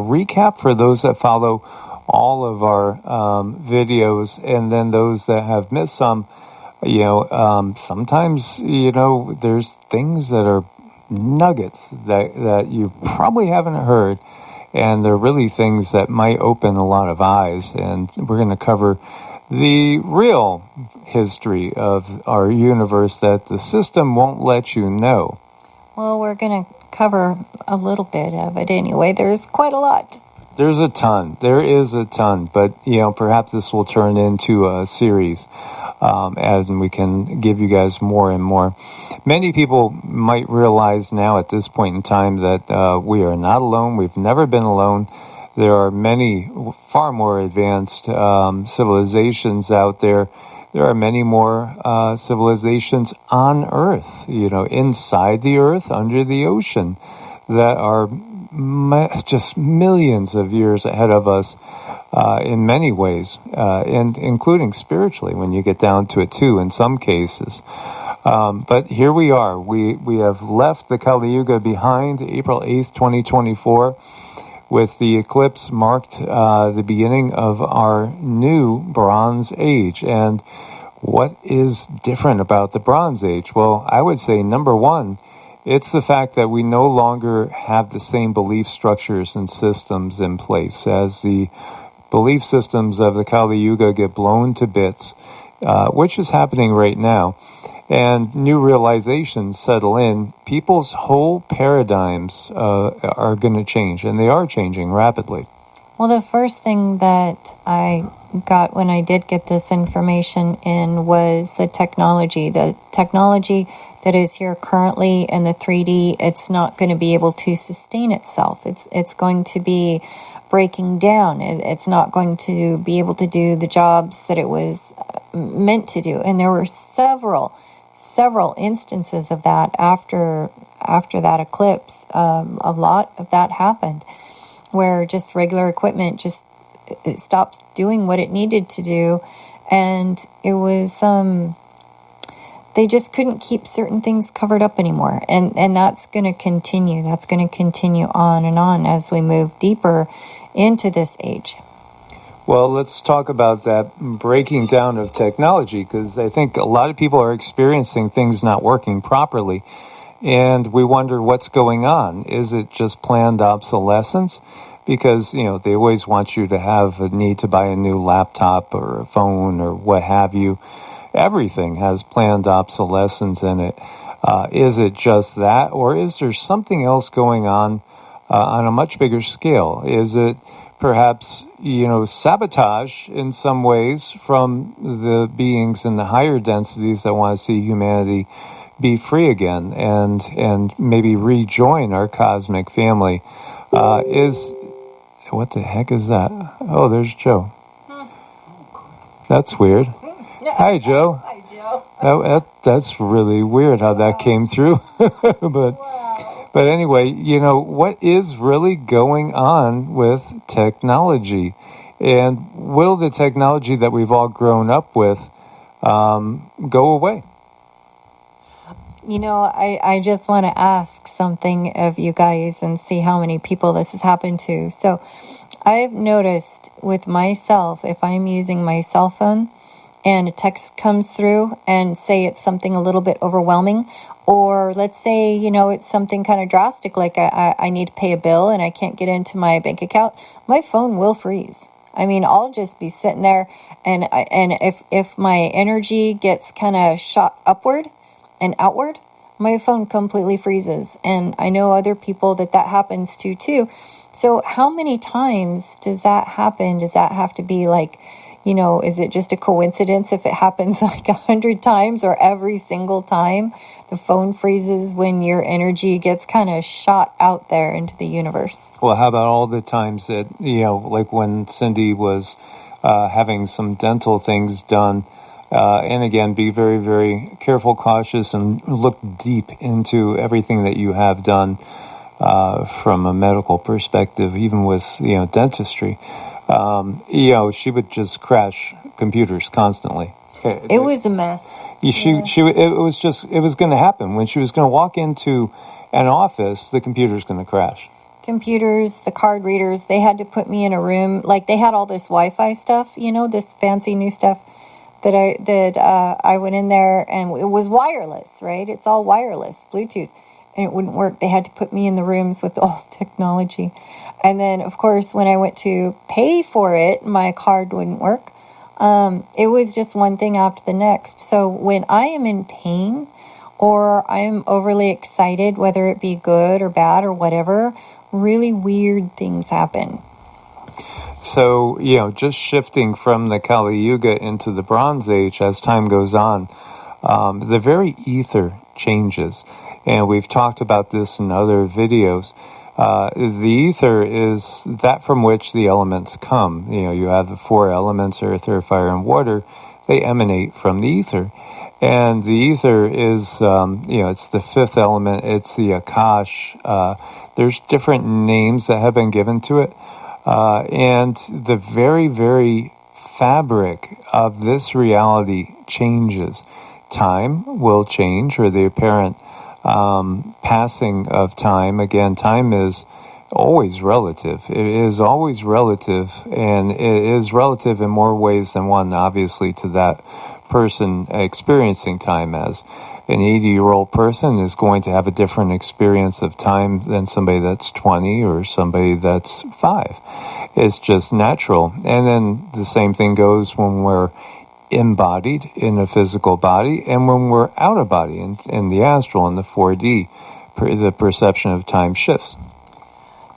recap for those that follow all of our videos, and then those that have missed some. Sometimes, there's things that are nuggets that you probably haven't heard, and they're really things that might open a lot of eyes. And we're going to cover the real history of our universe that the system won't let you know. Well, we're going to cover a little bit of it anyway. There's quite a lot. There's a ton. There is a ton. But, perhaps this will turn into a series as we can give you guys more and more. Many people might realize now at this point in time that we are not alone. We've never been alone. There are many far more advanced civilizations out there. There are many more civilizations on Earth, inside the Earth, under the ocean, that are just millions of years ahead of us in many ways, and including spiritually when you get down to it too in some cases. But here we are. We have left the Kali Yuga behind, April 8th, 2024, with the eclipse marked the beginning of our new Bronze Age. And what is different about the Bronze Age? Well, I would say number one, it's the fact that we no longer have the same belief structures and systems in place. As the belief systems of the Kali Yuga get blown to bits, which is happening right now, and new realizations settle in, people's whole paradigms are going to change, and they are changing rapidly. Well, the first thing that I got when I did get this information in was the technology. The technology that is here currently in the 3D, it's not going to be able to sustain itself. It's going to be breaking down. It's not going to be able to do the jobs that it was meant to do. And there were several instances of that after that eclipse. A lot of that happened, where just regular equipment just it stopped doing what it needed to do, and it was they just couldn't keep certain things covered up anymore, and that's going to continue. That's going to continue on and on as we move deeper into this age. Well, let's talk about that breaking down of technology, because I think a lot of people are experiencing things not working properly, and we wonder what's going on. Is it just planned obsolescence? Because, they always want you to have a need to buy a new laptop or a phone or what have you. Everything has planned obsolescence in it. Is it just that, or is there something else going on a much bigger scale? Is it perhaps, sabotage in some ways from the beings in the higher densities that want to see humanity be free again and maybe rejoin our cosmic family? What the heck is that? Oh, there's Joe. That's weird. Hi, Joe. Hi, Joe. That's really weird how that came through. But anyway, what is really going on with technology? And will the technology that we've all grown up with go away? I just want to ask something of you guys and see how many people this has happened to. So I've noticed with myself, if I'm using my cell phone and a text comes through and say it's something a little bit overwhelming, or let's say, it's something kind of drastic, like I need to pay a bill and I can't get into my bank account, my phone will freeze. I mean, I'll just be sitting there, and if my energy gets kind of shot upward and outward, my phone completely freezes. And I know other people that happens to too. So how many times does that happen? Does that have to be like, is it just a coincidence if it happens like 100 times, or every single time the phone freezes when your energy gets kind of shot out there into the universe? Well, how about all the times that, like when Cindy was having some dental things done, and again, be very, very careful, cautious, and look deep into everything that you have done from a medical perspective, even with, dentistry. She would just crash computers constantly. It was a mess. It was going to happen. When she was going to walk into an office, the computer's going to crash. computers, the card readers, they had to put me in a room. Like, they had all this Wi-Fi stuff, this fancy new stuff that I went in there, and it was wireless, right? It's all wireless, Bluetooth, and it wouldn't work. They had to put me in the rooms with all technology. And then, of course, when I went to pay for it, my card wouldn't work. It was just one thing after the next. So when I am in pain or I am overly excited, whether it be good or bad or whatever, really weird things happen. So, just shifting from the Kali Yuga into the Bronze Age as time goes on, the very ether changes. And we've talked about this in other videos. The ether is that from which the elements come. You have the four elements, earth, air, fire, and water. They emanate from the ether. And the ether is, it's the fifth element. It's the Akash. There's different names that have been given to it. And the very, very fabric of this reality changes. Time will change, or the apparent passing of time. Again, time is always relative. It is always relative, and it is relative in more ways than one, obviously, to that person experiencing time. As an 80-year-old person is going to have a different experience of time than somebody that's 20 or somebody that's 5. It's just natural. And then the same thing goes when we're embodied in a physical body and when we're out of body in the astral, in the 4D, the perception of time shifts.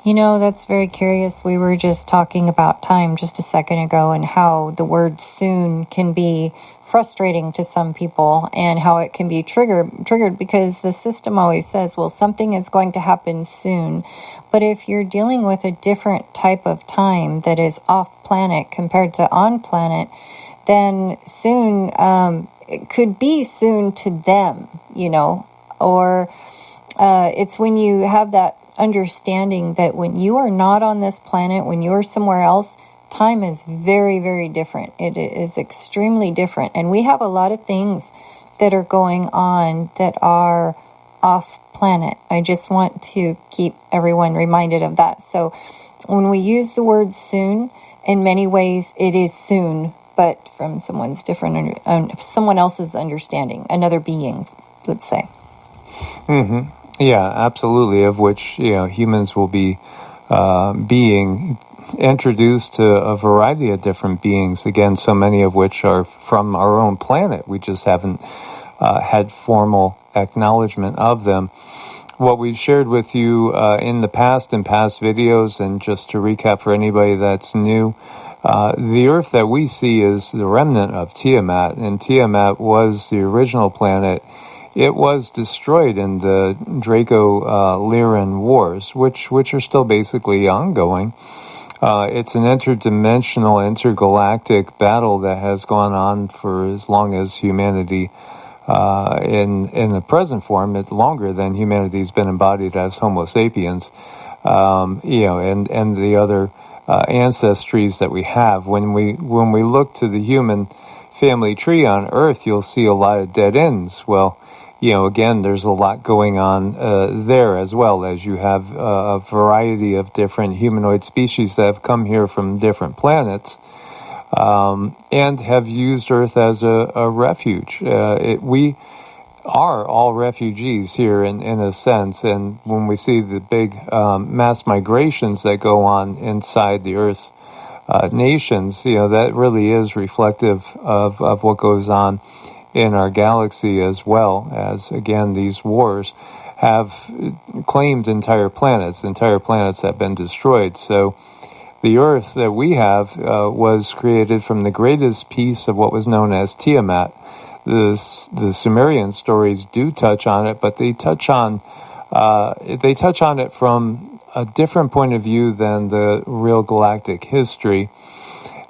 That's very curious. We were just talking about time just a second ago and how the word soon can be frustrating to some people and how it can be triggered because the system always says, well, something is going to happen soon. But if you're dealing with a different type of time that is off planet compared to on planet, then soon, it could be soon to them, or it's when you have that understanding that when you are not on this planet, when you're somewhere else, time is very, very different. It is extremely different. And we have a lot of things that are going on that are off planet. I just want to keep everyone reminded of that. So when we use the word soon, in many ways it is soon, but from someone else's understanding, another being, let's say. Mm-hmm. Yeah, absolutely. Of which humans will be being introduced to a variety of different beings. Again, so many of which are from our own planet. We just haven't had formal acknowledgement of them. What we've shared with you in the past, in past videos, and just to recap for anybody that's new, the Earth that we see is the remnant of Tiamat, and Tiamat was the original planet. It was destroyed in the Draco-Lyran Wars, which are still basically ongoing. It's an interdimensional, intergalactic battle that has gone on for as long as humanity, in the present form, it's longer than humanity's been embodied as Homo sapiens, and the other ancestries that we have. When we look to the human family tree on Earth, you'll see a lot of dead ends. Well, again, there's a lot going on there, as well as you have a variety of different humanoid species that have come here from different planets and have used Earth as a refuge. We are all refugees here in a sense, and when we see the big mass migrations that go on inside the Earth's nations, that really is reflective of what goes on in our galaxy, as well as, again, these wars have claimed entire planets. Entire planets have been destroyed. So the Earth that we have was created from the greatest piece of what was known as Tiamat. The Sumerian stories do touch on it, but they touch on it from a different point of view than the real galactic history.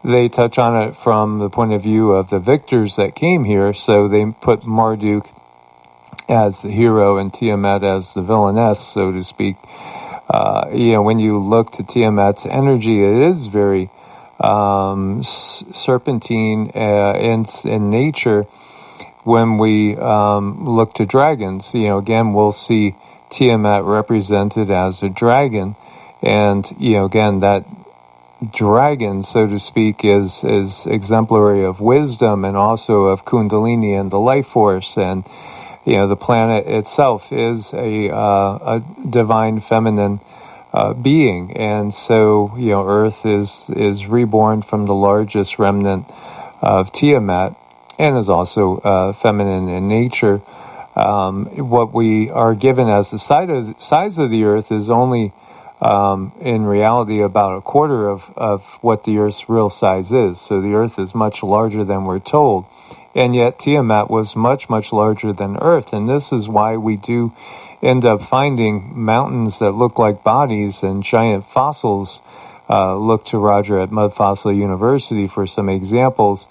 They touch on it from the point of view of the victors that came here, so they put Marduk as the hero and Tiamat as the villainess, so to speak. When you look to Tiamat's energy, it is very serpentine in nature. When we look to dragons, again, we'll see Tiamat represented as a dragon. And, again, that dragon, so to speak, is exemplary of wisdom and also of Kundalini and the life force. And, the planet itself is a divine feminine being. And so, Earth is reborn from the largest remnant of Tiamat and is also feminine in nature. What we are given as the size of the Earth is only in reality about a quarter of what the Earth's real size is. So the Earth is much larger than we're told. And yet Tiamat was much, much larger than Earth. And this is why we do end up finding mountains that look like bodies and giant fossils. Look to Roger at Mud Fossil University for some examples.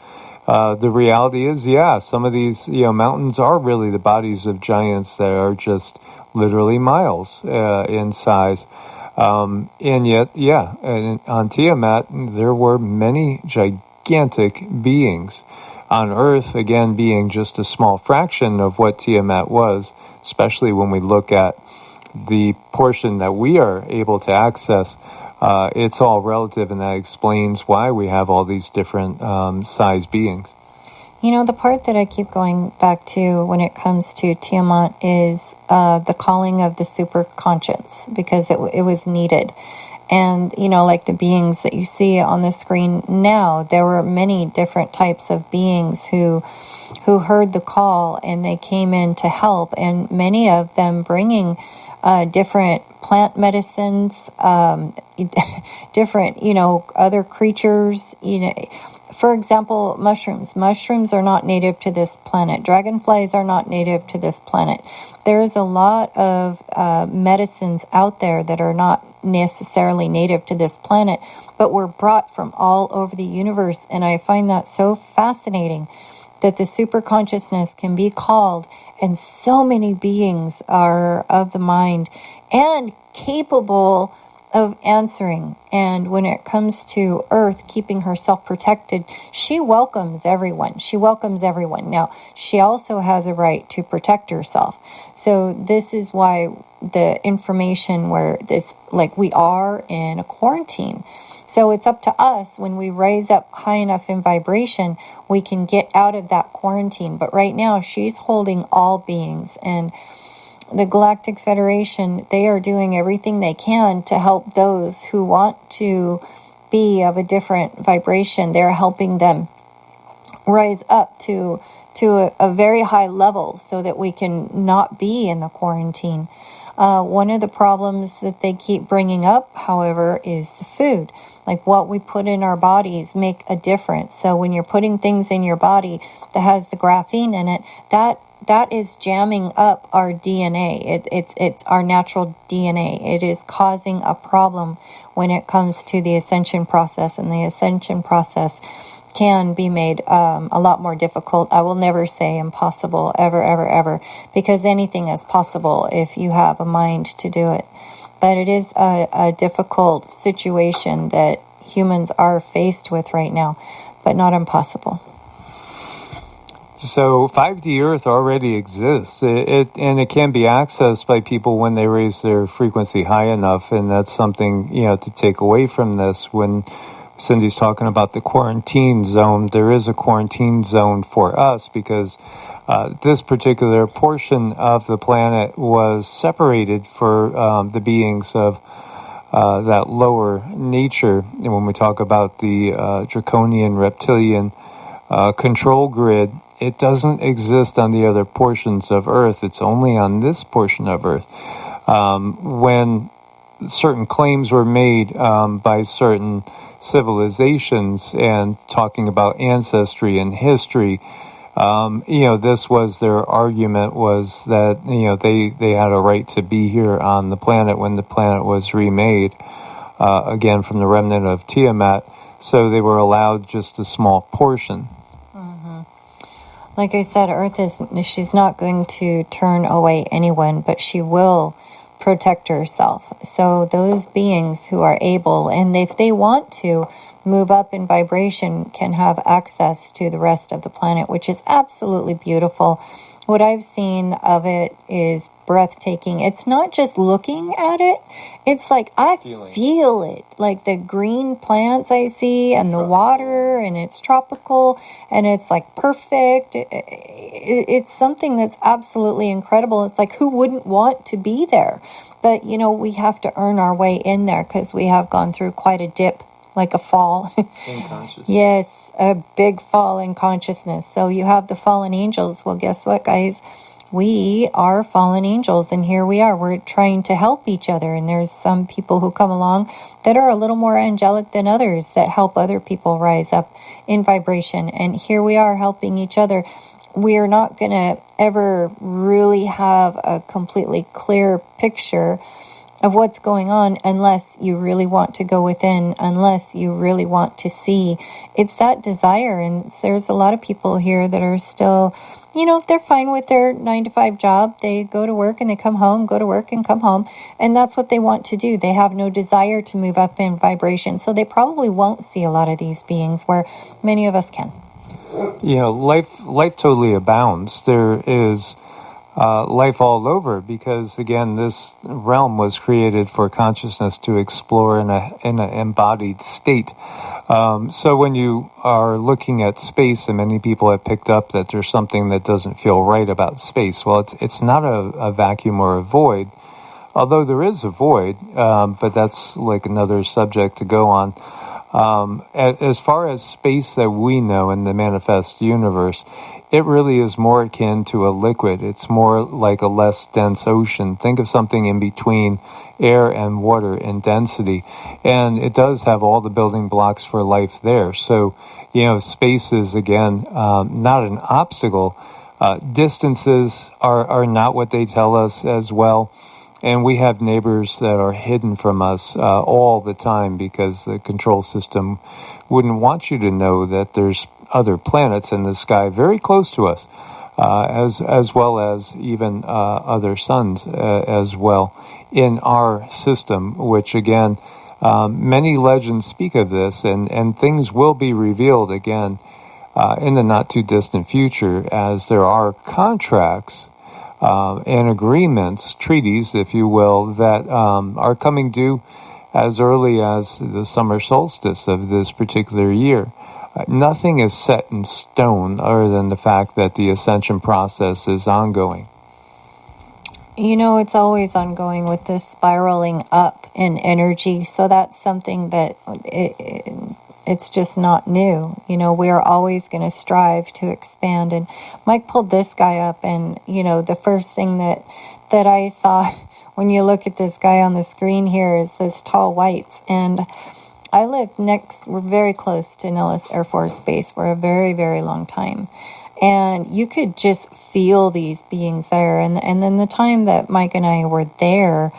The reality is, some of these mountains are really the bodies of giants that are just literally miles in size. And yet, on Tiamat, there were many gigantic beings. On Earth, again, being just a small fraction of what Tiamat was, especially when we look at the portion that we are able to access. It's all relative, and that explains why we have all these different size beings. The part that I keep going back to when it comes to Tiamat is the calling of the superconscious, because it was needed. And, like the beings that you see on the screen now, there were many different types of beings who heard the call and they came in to help, and many of them bringing different plant medicines, different, other creatures, For example, mushrooms. Mushrooms are not native to this planet. Dragonflies are not native to this planet. There's a lot of medicines out there that are not necessarily native to this planet, but were brought from all over the universe. And I find that so fascinating that the superconsciousness can be called, and so many beings are of the mind and capable of answering. And when it comes to Earth keeping herself protected, she welcomes everyone. Now, she also has a right to protect herself. So this is why the information where it's like we are in a quarantine. So it's up to us. When we raise up high enough in vibration, we can get out of that quarantine. But right now, she's holding all beings, and the Galactic Federation, they are doing everything they can to help those who want to be of a different vibration. They're helping them rise up to a very high level so that we can not be in the quarantine. One of the problems that they keep bringing up, however, is the food. Like what we put in our bodies make a difference. So when you're putting things in your body that has the graphene in it, that is jamming up our DNA. It's our natural DNA. It is causing a problem when it comes to the ascension process, and the ascension process can be made a lot more difficult. I will never say impossible, ever, ever, ever, because anything is possible if you have a mind to do it. But it is a difficult situation that humans are faced with right now, but not impossible. So 5D Earth already exists, and it can be accessed by people when they raise their frequency high enough, and that's something, to take away from this. When Cindy's talking about the quarantine zone, there is a quarantine zone for us because this particular portion of the planet was separated for the beings of that lower nature. And when we talk about the draconian reptilian control grid, it doesn't exist on the other portions of Earth. It's only on this portion of Earth. When certain claims were made by certain civilizations and talking about ancestry and history, this was their argument, was that, they had a right to be here on the planet when the planet was remade, again, from the remnant of Tiamat. So they were allowed just a small portion. Like I said, Earth she's not going to turn away anyone, but she will protect herself. So those beings who are able, and if they want to move up in vibration, can have access to the rest of the planet, which is absolutely beautiful. what I've seen of it is breathtaking. It's not just looking at it. It's like I feel it. Like the green plants I see and the water, and it's tropical and it's like perfect. It's something that's absolutely incredible. It's like, who wouldn't want to be there? But, we have to earn our way in there because we have gone through quite a dip. Like a fall. In consciousness. Yes, a big fall in consciousness. So you have the fallen angels. Well, guess what, guys? We are fallen angels, and here we are. We're trying to help each other, and there's some people who come along that are a little more angelic than others that help other people rise up in vibration. And here we are helping each other. We are not going to ever really have a completely clear picture of what's going on unless you really want to go within, unless you really want to see. It's that desire, and there's a lot of people here that are still, they're fine with their 9-to-5 job. They go to work and they come home, go to work and come home, and that's what they want to do. They have no desire to move up in vibration, so they probably won't see a lot of these beings where many of us can. Life totally abounds. There is life all over because, again, this realm was created for consciousness to explore in an embodied state. So when you are looking at space, and many people have picked up that there's something that doesn't feel right about space, well, it's not a vacuum or a void, although there is a void, but that's like another subject to go on. As far as space that we know in the manifest universe, it really is more akin to a liquid. It's more like a less dense ocean. Think of something in between air and water in density. And it does have all the building blocks for life there. So, space is, again, not an obstacle. Distances are not what they tell us as well. And we have neighbors that are hidden from us all the time because the control system wouldn't want you to know that there's other planets in the sky very close to us, as well as even other suns as well in our system, which, again, many legends speak of this, and things will be revealed again in the not-too-distant future as there are contracts and agreements, treaties, if you will, that are coming due as early as the summer solstice of this particular year. Nothing is set in stone other than the fact that the ascension process is ongoing. It's always ongoing with this spiraling up in energy. So that's something that it's just not new. We are always going to strive to expand. And Mike pulled this guy up, and, the first thing that I saw when you look at this guy on the screen here is those tall whites. And I lived we're very close to Nellis Air Force Base for a very, very long time. And you could just feel these beings there. And then the time that Mike and I were there,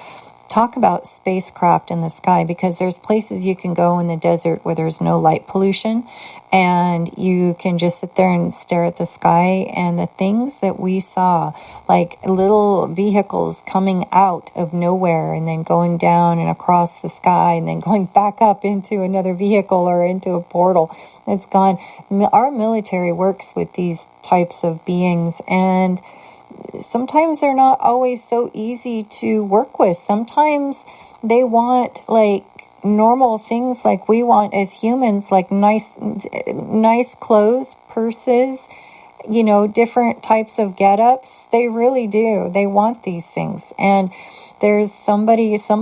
talk about spacecraft in the sky, because there's places you can go in the desert where there's no light pollution, and you can just sit there and stare at the sky. And the things that we saw, like little vehicles coming out of nowhere and then going down and across the sky and then going back up into another vehicle or into a portal that's gone. Our military works with these types of beings, and sometimes they're not always so easy to work with. Sometimes they want like normal things like we want as humans, like nice clothes, purses, different types of get-ups. They really do. They want these things. And there's some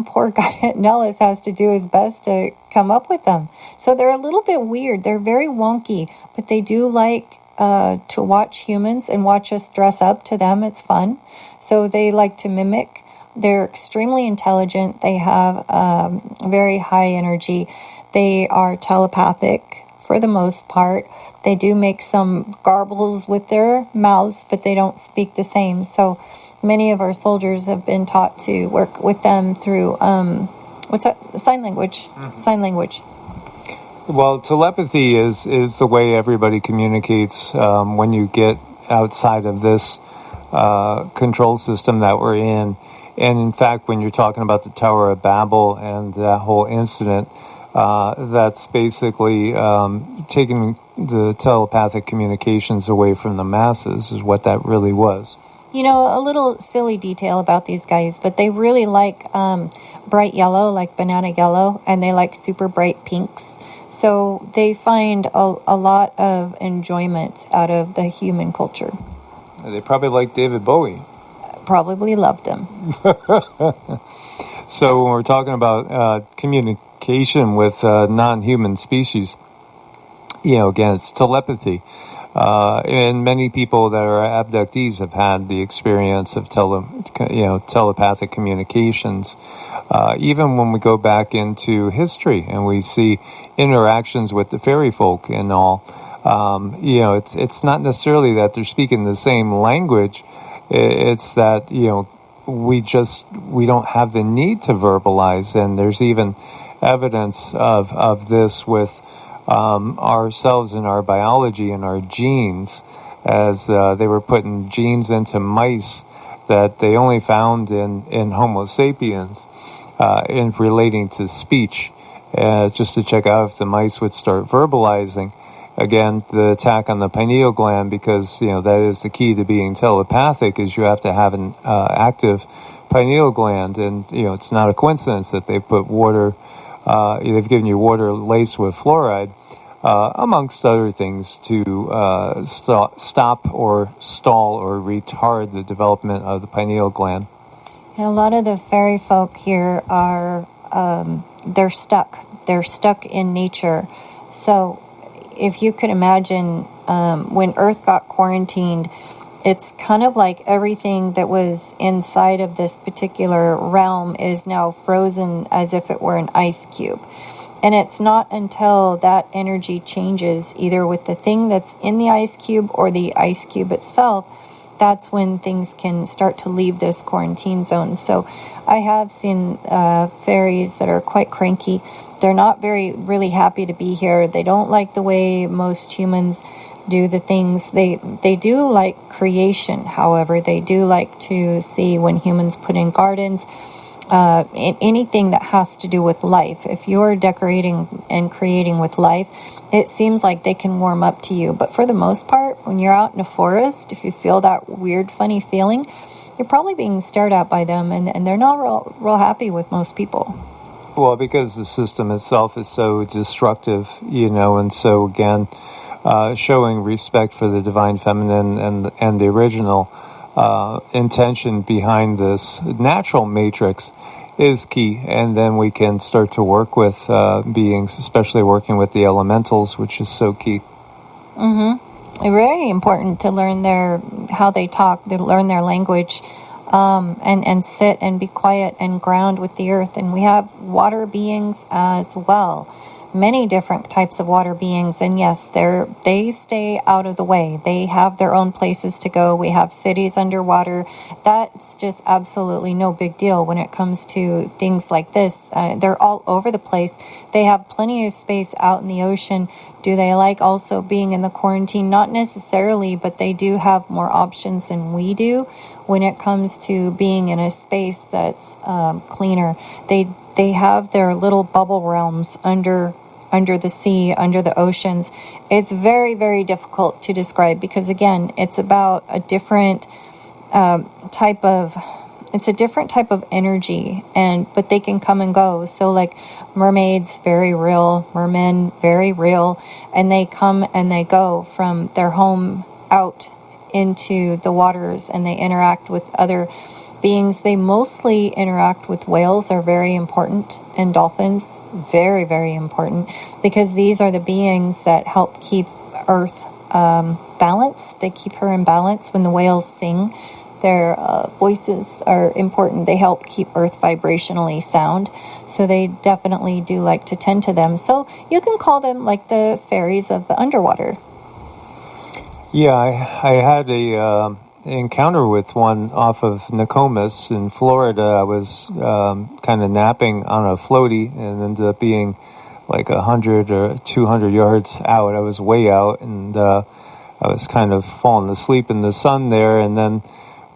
poor guy at Nellis has to do his best to come up with them. So they're a little bit weird. They're very wonky, but they do like to watch humans and watch us dress up. To them, it's fun. So they like to mimic. They're extremely intelligent. They have very high energy. They are telepathic for the most part. They do make some garbles with their mouths, but they don't speak the same. So many of our soldiers have been taught to work with them through sign language. Mm-hmm. Sign language. Well, telepathy is the way everybody communicates when you get outside of this control system that we're in. And in fact, when you're talking about the Tower of Babel and that whole incident, that's basically taking the telepathic communications away from the masses, is what that really was. You know, a little silly detail about these guys, but they really like bright yellow, like banana yellow, and they like super bright pinks. So they find a lot of enjoyment out of the human culture. They probably like David Bowie. Probably loved him. So when we're talking about communication with non-human species, again, it's telepathy. And many people that are abductees have had the experience of telepathic communications. Even when we go back into history and we see interactions with the fairy folk and all, it's not necessarily that they're speaking the same language. It's that, we don't have the need to verbalize. And there's even evidence of this with ourselves and our biology and our genes, as they were putting genes into mice that they only found in Homo sapiens in relating to speech, just to check out if the mice would start verbalizing. Again, the attack on the pineal gland, because that is the key to being telepathic, is you have to have an active pineal gland. And it's not a coincidence that they put water, they've given you water laced with fluoride, amongst other things, to stop or stall or retard the development of the pineal gland. And a lot of the fairy folk here are, they're stuck. They're stuck in nature. So if you could imagine, when Earth got quarantined, it's kind of like everything that was inside of this particular realm is now frozen as if it were an ice cube. And it's not until that energy changes, either with the thing that's in the ice cube or the ice cube itself, that's when things can start to leave this quarantine zone. So I have seen fairies that are quite cranky. They're not really happy to be here. They don't like the way most humans do the things. They do like creation, however. They do like to see when humans put in gardens, anything that has to do with life. If you're decorating and creating with life, it seems like they can warm up to you. But for the most part, when you're out in a forest, if you feel that weird, funny feeling, you're probably being stared at by them, and they're not real happy with most people. Well, because the system itself is so destructive, and so, again, showing respect for the divine feminine and the original intention behind this natural matrix is key. And then we can start to work with beings, especially working with the elementals, which is so key. Mm-hmm. Very important to learn how they talk, to learn their language, and sit and be quiet and ground with the earth. And we have water beings as well. Many different types of water beings, and yes, they stay out of the way. They have their own places to go. We have cities underwater. That's just absolutely no big deal when it comes to things like this. They're all over the place. They have plenty of space out in the ocean. Do they like also being in the quarantine? Not necessarily, but they do have more options than we do when it comes to being in a space that's cleaner. They have their little bubble realms under the sea, under the oceans. It's very, very difficult to describe because, again, it's about a different type of energy, but they can come and go. So like mermaids, very real, mermen, very real, and they come and they go from their home out into the waters, and they interact with other beings. They mostly interact with whales, are very important, and dolphins, very, very important, because these are the beings that help keep Earth balanced. They keep her in balance. When the whales sing, their voices are important. They help keep Earth vibrationally sound. So they definitely do like to tend to them. So you can call them like the fairies of the underwater. Yeah, I had a encounter with one off of Nokomis in Florida. I was kind of napping on a floaty and ended up being like 100 or 200 yards out. I was way out, and I was kind of falling asleep in the sun there. And then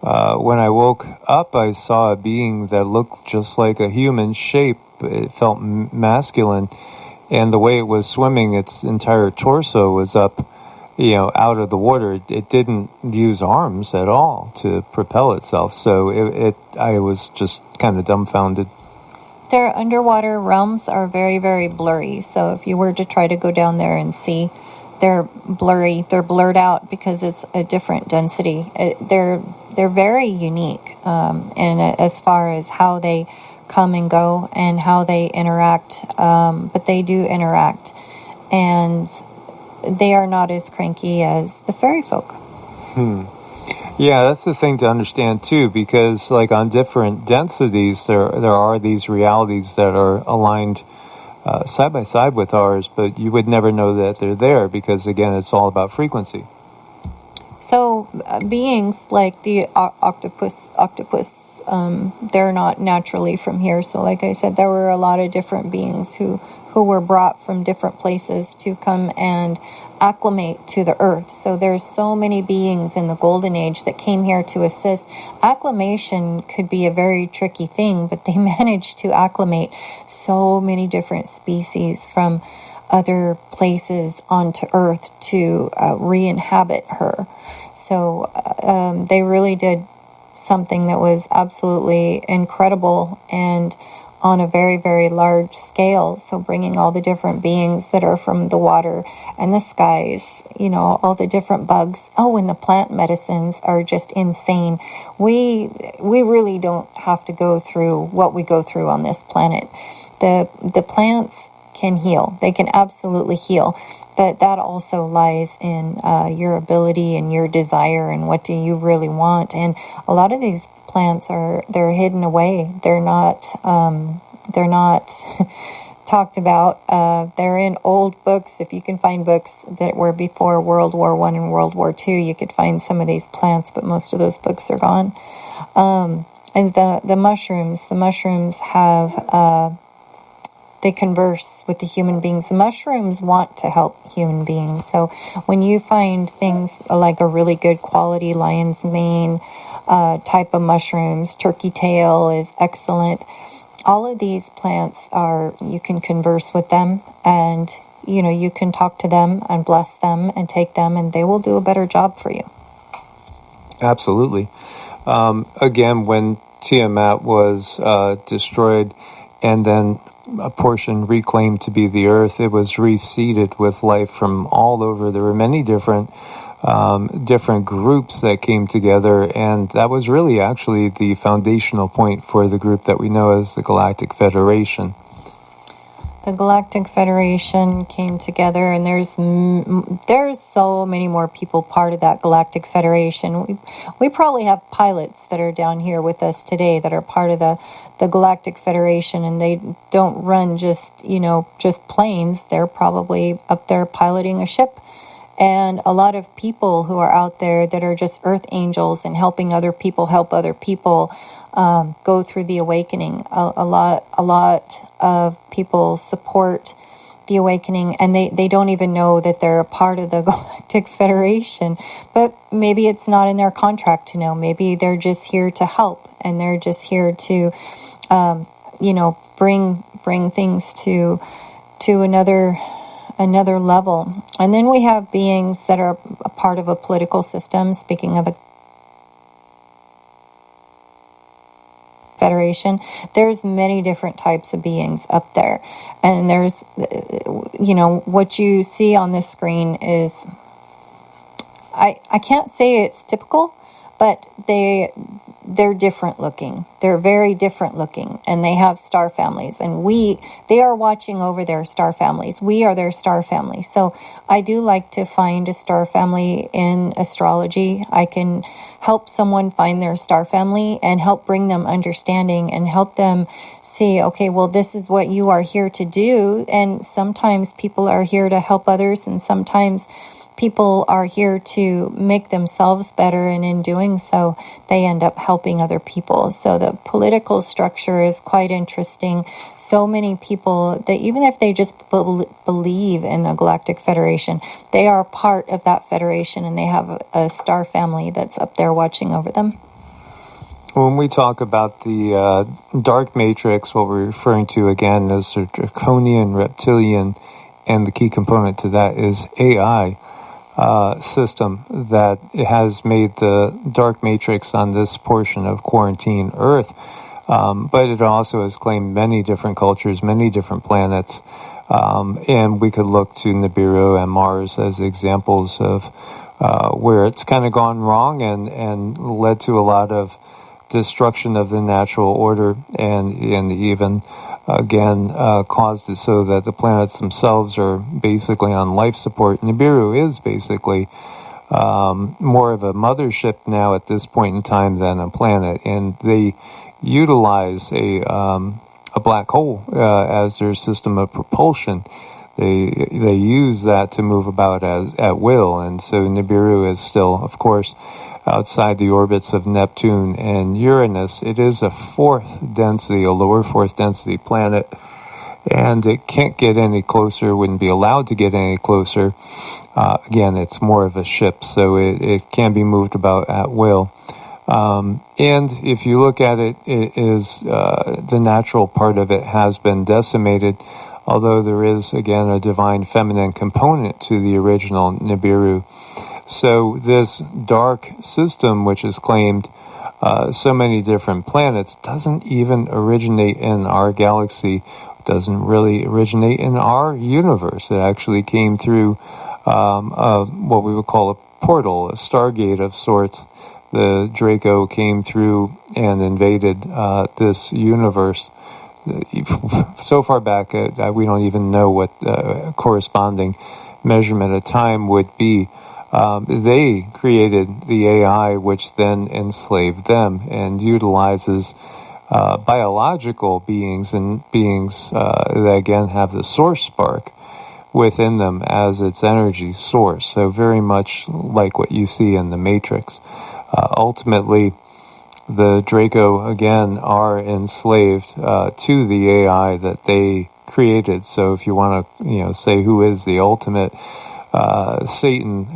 when I woke up, I saw a being that looked just like a human shape. It felt masculine. And the way it was swimming, its entire torso was up, out of the water. It didn't use arms at all to propel itself. So I was just kind of dumbfounded. Their underwater realms are very, very blurry. So if you were to try to go down there and see, they're blurry. They're blurred out because it's a different density. They're very unique, and as far as how they come and go and how they interact. But they do interact, and they are not as cranky as the fairy folk. Yeah, that's the thing to understand too, because like on different densities, there are these realities that are aligned side by side with ours, but you would never know that they're there because, again, it's all about frequency. So beings like the octopus, they're not naturally from here. So like I said, there were a lot of different beings who were brought from different places to come and acclimate to the earth. So there's so many beings in the golden age that came here to assist. Acclimation could be a very tricky thing, but they managed to acclimate so many different species from other places onto earth to re-inhabit her. So they really did something that was absolutely incredible and on a very, very large scale. So bringing all the different beings that are from the water and the skies, all the different bugs. Oh, and the plant medicines are just insane. We really don't have to go through what we go through on this planet. The plants can heal. They can absolutely heal. But that also lies in your ability and your desire and what do you really want. And a lot of these plants they're hidden away. They're not talked about. They're in old books. If you can find books that were before World War I and World War II, you could find some of these plants, but most of those books are gone. And the mushrooms have they converse with the human beings. The mushrooms want to help human beings. So when you find things like a really good quality lion's mane type of mushrooms, turkey tail is excellent. All of these plants you can converse with them and, you can talk to them and bless them and take them and they will do a better job for you. Absolutely. Again, when Tiamat was destroyed and then a portion reclaimed to be the earth, it was reseeded with life from all over. There were many different groups that came together, and that was really actually the foundational point for the group that we know as the Galactic Federation. The Galactic Federation came together, and there's so many more people part of that Galactic Federation. We probably have pilots that are down here with us today that are part of the Galactic Federation, and they don't run just planes. They're probably up there piloting a ship. And a lot of people who are out there that are just earth angels and helping other people help other people go through the awakening. A lot of people support the awakening, and they don't even know that they're a part of the Galactic Federation. But maybe it's not in their contract to know. Maybe they're just here to help, and they're just here to, bring things to another level. And then we have beings that are a part of a political system. Speaking of the Federation, there's many different types of beings up there, and there's what you see on this screen is I can't say it's typical, but they're different looking. They're very different looking, and they have star families, and they are watching over their star families. We are their star family. So I do like to find a star family in astrology. I can help someone find their star family and help bring them understanding and help them see, okay, well, this is what you are here to do. And sometimes people are here to help others, and sometimes people are here to make themselves better, and in doing so, they end up helping other people. So the political structure is quite interesting. So many people that even if they just believe in the Galactic Federation, they are part of that federation, and they have a star family that's up there watching over them. when we talk about the dark matrix, what we're referring to again is the draconian, reptilian, and the key component to that is AI system that has made the dark matrix on this portion of quarantine Earth. But it also has claimed many different cultures, many different planets. And we could look to Nibiru and Mars as examples of where it's kind of gone wrong and led to a lot of destruction of the natural order and even again caused it so that the planets themselves are basically on life support. Nibiru is basically more of a mothership now at this point in time than a planet, and they utilize a black hole as their system of propulsion. They use that to move about at will, and so Nibiru is still, of course, outside the orbits of Neptune and Uranus. It is a lower fourth density planet, and it can't get any closer, wouldn't be allowed to get any closer. Again, it's more of a ship, so it can be moved about at will. And if you look at it, it is the natural part of it has been decimated, although there is, again, a divine feminine component to the original Nibiru. So this dark system, which is claimed so many different planets, doesn't even originate in our galaxy, doesn't really originate in our universe. It actually came through what we would call a portal, a stargate of sorts. The Draco came through and invaded this universe. So far back, we don't even know what corresponding measurement of time would be. They created the AI, which then enslaved them and utilizes biological beings and beings that again have the source spark within them as its energy source. So very much like what you see in the Matrix. Ultimately, the Draco again are enslaved to the AI that they created. So if you want to, say who is the ultimate Satan,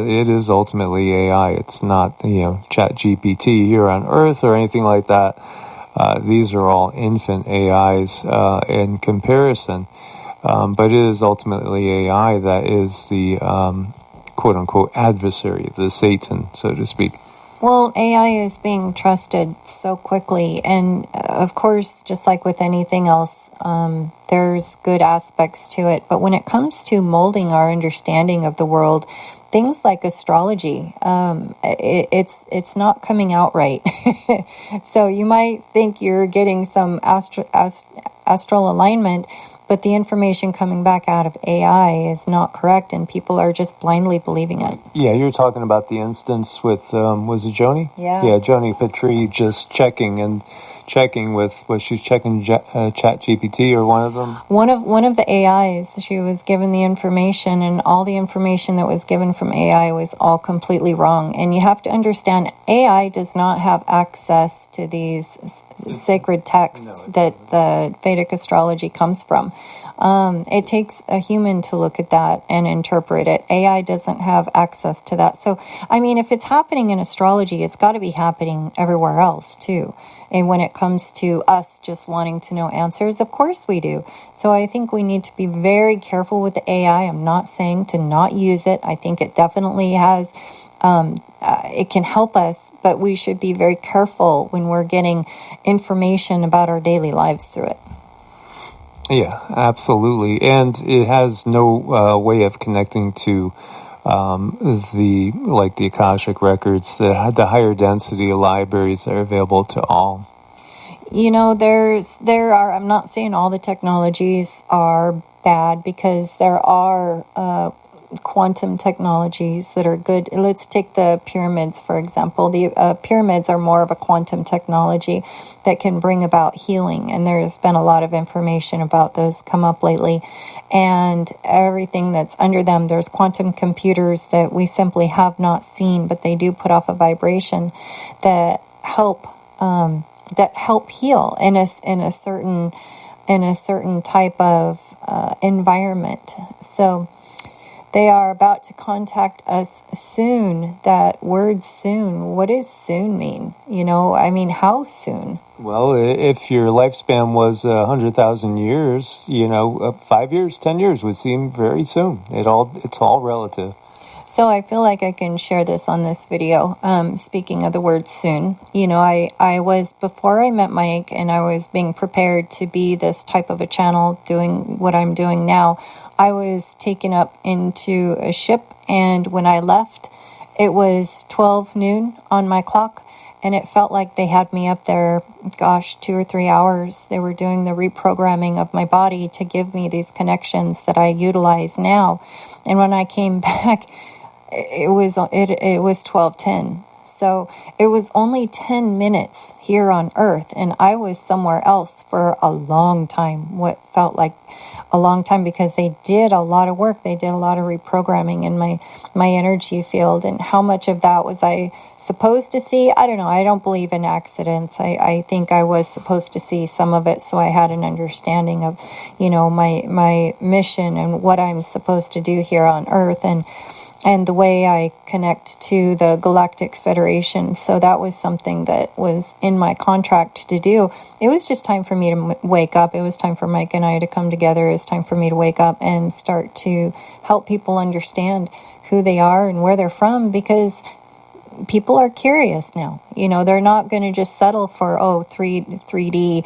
it is ultimately AI. It's not, ChatGPT here on Earth or anything like that. These are all infant AIs in comparison. But it is ultimately AI that is the quote-unquote adversary, the Satan, so to speak. Well, AI is being trusted so quickly, and of course, just like with anything else, there's good aspects to it. But when it comes to molding our understanding of the world, things like astrology, it's not coming out right. So you might think you're getting some astral alignment, but the information coming back out of AI is not correct, and people are just blindly believing it. Yeah, you're talking about the instance with, was it Joni? Yeah. Yeah, Joni Petrie just checking with, was she checking ChatGPT or one of them? One of the AIs, she was given the information, and all the information that was given from AI was all completely wrong. And you have to understand, AI does not have access to these sacred texts that the Vedic astrology comes from. It takes a human to look at that and interpret it. AI doesn't have access to that. So, I mean, if it's happening in astrology, it's got to be happening everywhere else too. And when it comes to us just wanting to know answers, of course we do. So I think we need to be very careful with the AI. I'm not saying to not use it. I think it definitely has, it can help us, but we should be very careful when we're getting information about our daily lives through it. Yeah, absolutely. And it has no way of connecting to the Akashic records, the higher density libraries that are available to all. There are, I'm not saying all the technologies are bad, because there are quantum technologies that are good. Let's take the pyramids, for example. The pyramids are more of a quantum technology that can bring about healing, and there's been a lot of information about those come up lately. And everything that's under them, there's quantum computers that we simply have not seen, but they do put off a vibration that help heal in a certain type of environment. So They are about to contact us soon. That word soon, what does soon mean? I mean, how soon? Well, if your lifespan was 100,000 years, 5 years, 10 years would seem very soon. It's all relative. So I feel like I can share this on this video. Speaking of the word soon, I was, before I met Mike and I was being prepared to be this type of a channel doing what I'm doing now, I was taken up into a ship, and when I left, it was 12 noon on my clock. And it felt like they had me up there, 2 or 3 hours. They were doing the reprogramming of my body to give me these connections that I utilize now. And when I came back, it was 12:10. So it was only 10 minutes here on Earth, and I was somewhere else for a long time, what felt like a long time, because they did a lot of work. They did a lot of reprogramming in my energy field. And how much of that was I supposed to see? I don't know. I don't believe in accidents. I think I was supposed to see some of it, so I had an understanding of, my mission and what I'm supposed to do here on Earth, and the way I connect to the Galactic Federation. So that was something that was in my contract to do. It was just time for me to wake up. It was time for Mike and I to come together. It was time for me to wake up and start to help people understand who they are and where they're from, because people are curious now. They're not going to just settle for 3D,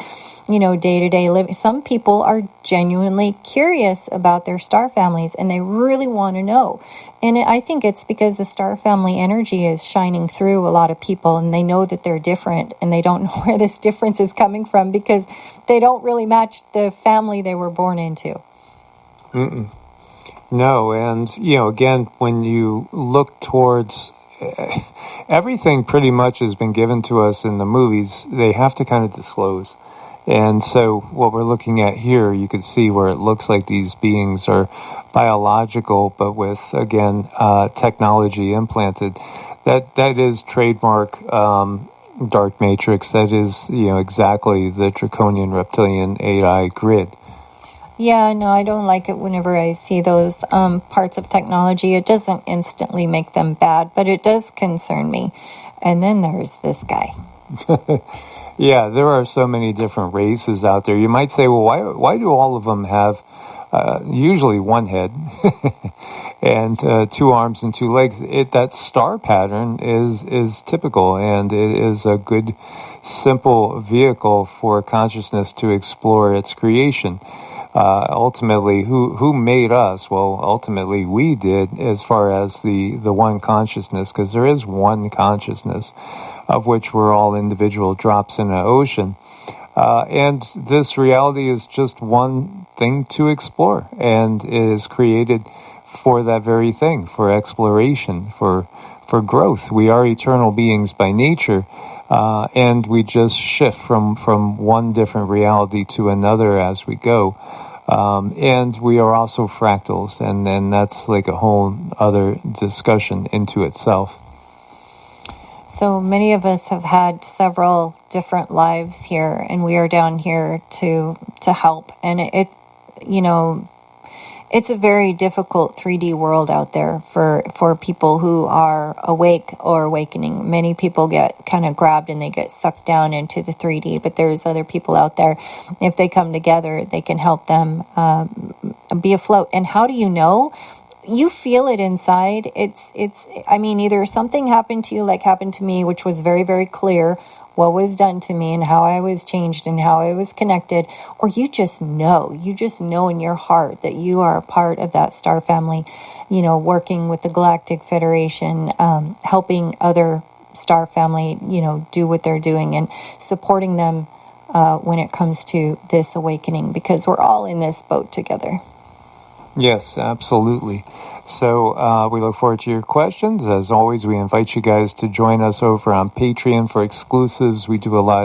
day-to-day living. Some people are genuinely curious about their star families, and they really want to know. And I think it's because the star family energy is shining through a lot of people, and they know that they're different, and they don't know where this difference is coming from because they don't really match the family they were born into. No, and, again, when you look towards everything pretty much has been given to us in the movies, they have to kind of disclose. And so what we're looking at here, you can see where it looks like these beings are biological, but with, again, technology implanted. That is trademark Dark Matrix. That is, exactly the Draconian Reptilian AI grid. Yeah, no, I don't like it whenever I see those parts of technology. It doesn't instantly make them bad, but it does concern me. And then there's this guy. Yeah, there are so many different races out there. You might say, well, why do all of them have usually one head and 2 arms and 2 legs? That star pattern is typical, and it is a good, simple vehicle for consciousness to explore its creation. Ultimately, who made us? Well, ultimately we did, as far as the one consciousness, because there is one consciousness, of which we're all individual drops in an ocean. And this reality is just one thing to explore, and it is created for that very thing, for exploration, for growth. We are eternal beings by nature, and we just shift from one different reality to another as we go. And we are also fractals, and then that's like a whole other discussion into itself. So many of us have had several different lives here, and we are down here to help. And it's a very difficult 3D world out there for people who are awake or awakening. Many people get kind of grabbed and they get sucked down into the 3D, but there's other people out there. If they come together, they can help them be afloat. And how do you know? You feel it inside. Either something happened to you like happened to me, which was very, very clear what was done to me and how I was changed and how I was connected, or you just know in your heart that you are a part of that star family, working with the Galactic Federation, helping other star family, do what they're doing and supporting them when it comes to this awakening, because we're all in this boat together. Yes, absolutely. So we look forward to your questions. As always, we invite you guys to join us over on Patreon for exclusives. We do a lot